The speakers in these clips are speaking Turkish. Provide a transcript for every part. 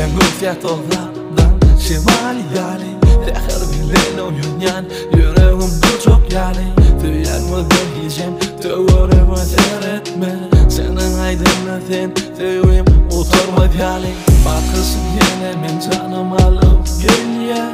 Gülfiyat oğlardan şemali yali Tehir bilin oyunyan yüreğimde çok yali Tüyanmadan yiyeceğim tüvürümü seyretme Senin aydınlatın tüyüm oturmadı yali Bakısın yine men canım alıp geliye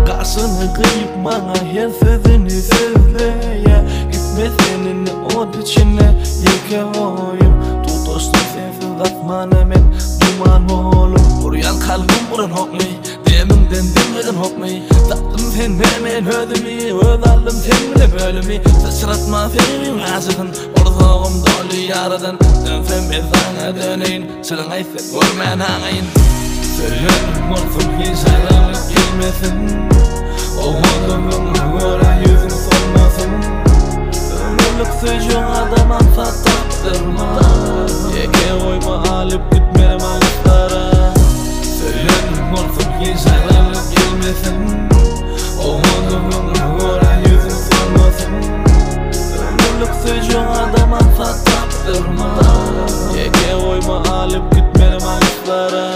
Karşını kıyıp bana her sözünü sözleye Gitme seninle o içine yeke oyum Tutuştum sensiz atmana men duman oğlum Buryan kalbim burun hokmi Deminden demeden hokmi Tattım sen hemen ödümü Ödaldım sen bile bölümü Sıçratma senin ağzın Ortağım dolu yaradan Dönsem ben sana döneyim Sılın ayset görmen ağayın Söylerim olsun hiç ayrılık gelmesin O adamın göre yüzün solmasın Ömürlük söylüyor adam ansat taktırma Yeke oyma alıp gitmerim ağızlara Söylerim olsun hiç ayrılık gelmesin O adamın göre yüzün solmasın Ömürlük söylüyor adam ansat taktırma Yeke oyma alıp gitmerim ağızlara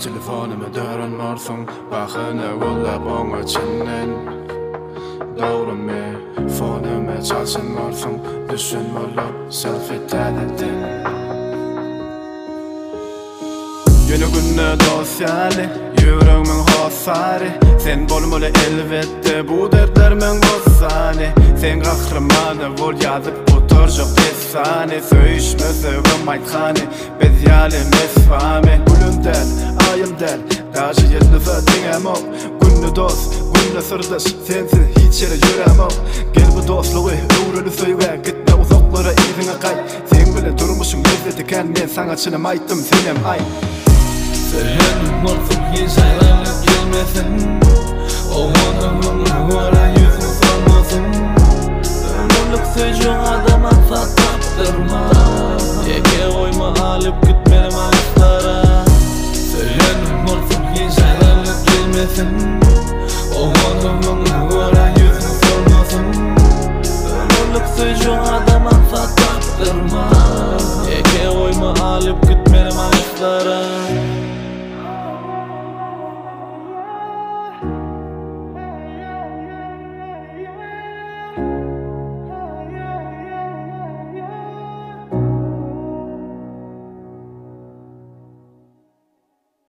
Telefonumu dörren varsın Bakını kollap ona çinnen Doğrumu fonumu çalsın varsın Düşün olup selfie tədildin Günü günü dosyali Yüreğimin hosari Sen bolmalı elbette bu dertlerimin bossani Sen kahramanı vol yazıp oturacak efsane Söyüşme sevim aythani Bez yalim esfami Gülün del, ayım del Karşı yetlife dingem o Günlü dost, günlü sırdaş Sensiz hiç yere yürem o Gel bu dostluğu uğrunu söyle Gitme uzaklara izine kay Sen bile durmuşsun lezzetiken Ben sana çınım ayttım senem ay Söylerim olsun hiç ayrılık gelmesin O adamın göre yüzün solmasın Ömürlük söylüyor adam ansat taktırma Yeke oyma alıp gitmerim ağızlara Söylerim olsun hiç ayrılık gelmesin O adamın göre yüzün solmasın Ömürlük söylüyor adam ansat taktırma Yeke oyma alıp